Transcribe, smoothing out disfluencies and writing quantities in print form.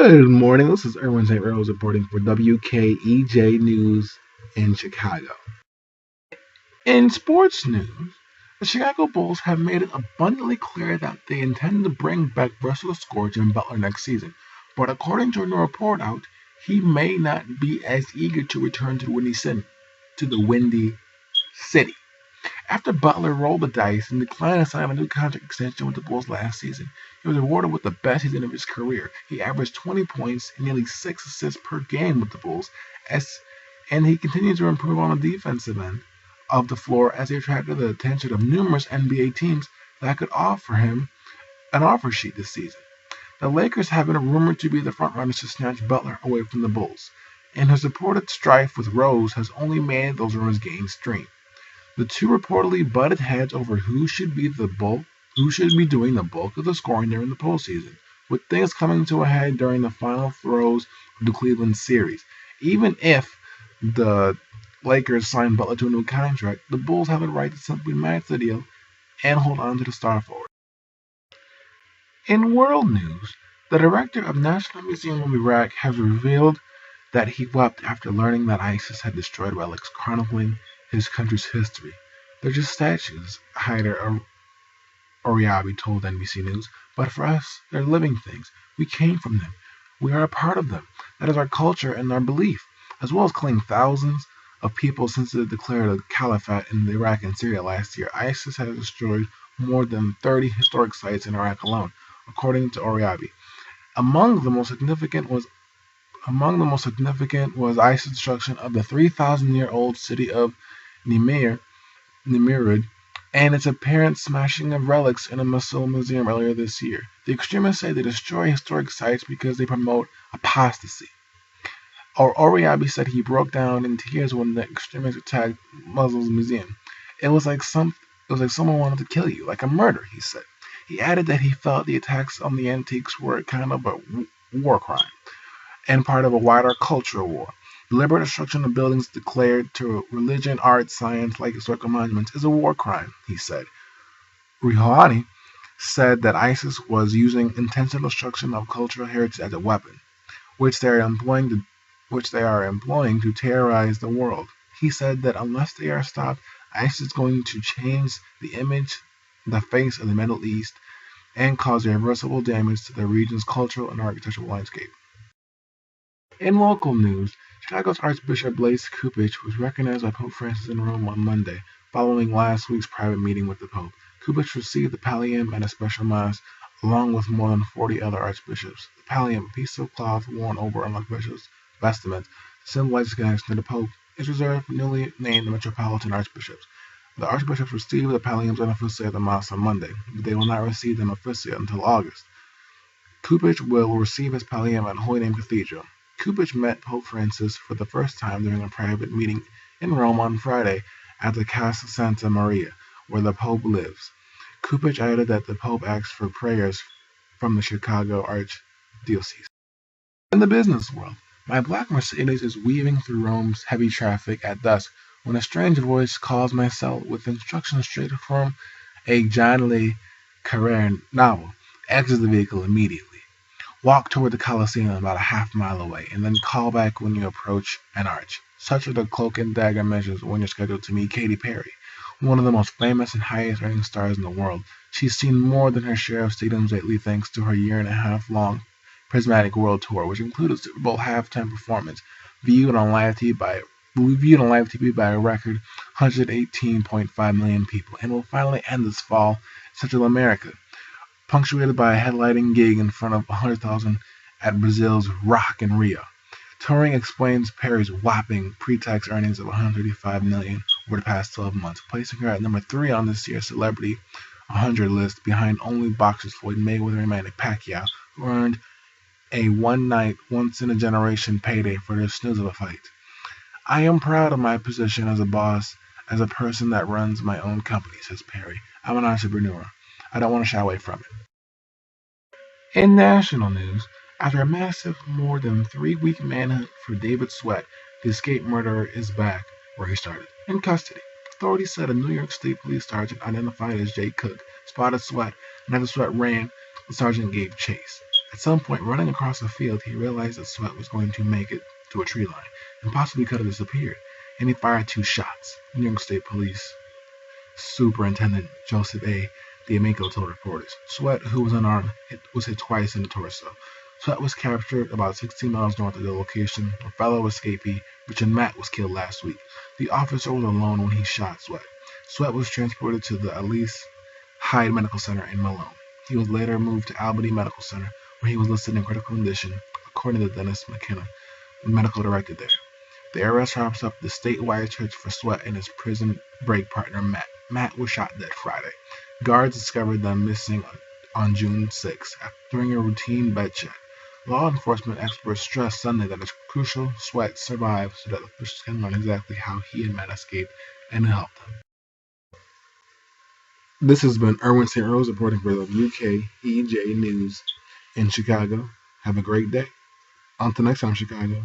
Good morning. This is Erwin St. Rose reporting for WKEJ News in Chicago. In sports news, the Chicago Bulls have made it abundantly clear that they intend to bring back versatile scorer Jim Butler next season. But according to a new report out, he may not be as eager to return to the Windy City. After Butler rolled the dice and declined to sign a new contract extension with the Bulls last season, he was rewarded with the best season of his career. He averaged 20 points and nearly 6 assists per game with the Bulls, and he continued to improve on the defensive end of the floor as he attracted the attention of numerous NBA teams that could offer him an offer sheet this season. The Lakers have been rumored to be the frontrunners to snatch Butler away from the Bulls, and his reported strife with Rose has only made those rumors gain stream. The two reportedly butted heads over who should be doing the bulk of the scoring during the postseason, with things coming to a head during the final throes of the Cleveland series. Even if the Lakers sign Butler to a new contract, the Bulls have the right to simply match the deal and hold on to the star forward. In world news, the director of National Museum of Iraq has revealed that he wept after learning that ISIS had destroyed relics chronicling his country's history. They're just statues, Haider Oriabi told NBC News, but for us, they're living things. We came from them. We are a part of them. That is our culture and our belief, as well as killing thousands of people since it declared a caliphate in Iraq and Syria last year. ISIS has destroyed more than 30 historic sites in Iraq alone, according to Oriabi. Among the most significant was ISIS destruction of the 3,000-year-old city of Nimrud and its apparent smashing of relics in a Mosul museum earlier this year. The extremists say they destroy historic sites because they promote apostasy. Oriabi said he broke down in tears when the extremists attacked Mosul's museum. It was like someone wanted to kill you, like a murder, he said. He added that he felt the attacks on the antiques were kind of a war crime and part of a wider cultural war. Deliberate destruction of buildings declared to religion, art, science, like historical monuments, is a war crime, he said. Rouhani said that ISIS was using intentional destruction of cultural heritage as a weapon, which they are employing to terrorize the world. He said that unless they are stopped, ISIS is going to change the face of the Middle East, and cause irreversible damage to the region's cultural and architectural landscape. In local news, Chicago's Archbishop Blaise Cupich was recognized by Pope Francis in Rome on Monday, following last week's private meeting with the Pope. Cupich received the pallium at a special mass, along with more than 40 other archbishops. The pallium, a piece of cloth worn over an archbishop's vestments, symbolizes connection to the Pope, is reserved for newly named metropolitan archbishops. The archbishops received the palliums unofficially at the mass on Monday, but they will not receive them officially until August. Cupich will receive his pallium at Holy Name Cathedral. Cupich met Pope Francis for the first time during a private meeting in Rome on Friday at the Casa Santa Maria, where the Pope lives. Cupich added that the Pope asked for prayers from the Chicago Archdiocese. In the business world, my black Mercedes is weaving through Rome's heavy traffic at dusk when a strange voice calls my cell with instructions straight from a John Le Carre novel. Exit the vehicle immediately. Walk toward the Colosseum about a half-mile away, and then call back when you approach an arch. Such are the cloak and dagger measures when you're scheduled to meet Katy Perry, one of the most famous and highest-earning stars in the world. She's seen more than her share of stadiums lately thanks to her year-and-a-half-long Prismatic World Tour, which included a Super Bowl halftime performance viewed on live TV by a record 118.5 million people, and will finally end this fall in Central America, punctuated by a headlining gig in front of 100,000 at Brazil's Rock in Rio. Touring explains Perry's whopping pre-tax earnings of $135 million over the past 12 months, placing her at number 3 on this year's Celebrity 100 list, behind only boxers Floyd Mayweather and Manny Pacquiao, who earned a one-night, once-in-a-generation payday for their snooze of a fight. I am proud of my position as a boss, as a person that runs my own company, says Perry. I'm an entrepreneur. I don't want to shy away from it. In national news, after a massive, more than 3-week manhunt for David Sweat, the escaped murderer is back where he started, in custody. Authorities said a New York State police sergeant identified as Jay Cook spotted Sweat, and after Sweat ran, the sergeant gave chase. At some point, running across the field, he realized that Sweat was going to make it to a tree line and possibly could have disappeared, and he fired 2 shots. New York State Police Superintendent Joseph A. D'Amico told reporters. Sweat, who was unarmed, was hit twice in the torso. Sweat was captured about 16 miles north of the location where fellow escapee Richard Matt was killed last week. The officer was alone when he shot Sweat. Sweat was transported to the Alice Hyde Medical Center in Malone. He was later moved to Albany Medical Center, where he was listed in critical condition, according to Dennis McKenna, the medical director there. The arrest wraps up the statewide search for Sweat and his prison break partner Matt. Matt was shot dead Friday. Guards discovered them missing on June 6 during a routine bed check. Law enforcement experts stressed Sunday that it's crucial Sweat survived so that officials can learn exactly how he and Matt escaped and help them. This has been Erwin St. Rose reporting for the WKEJ News in Chicago. Have a great day. Until next time, Chicago.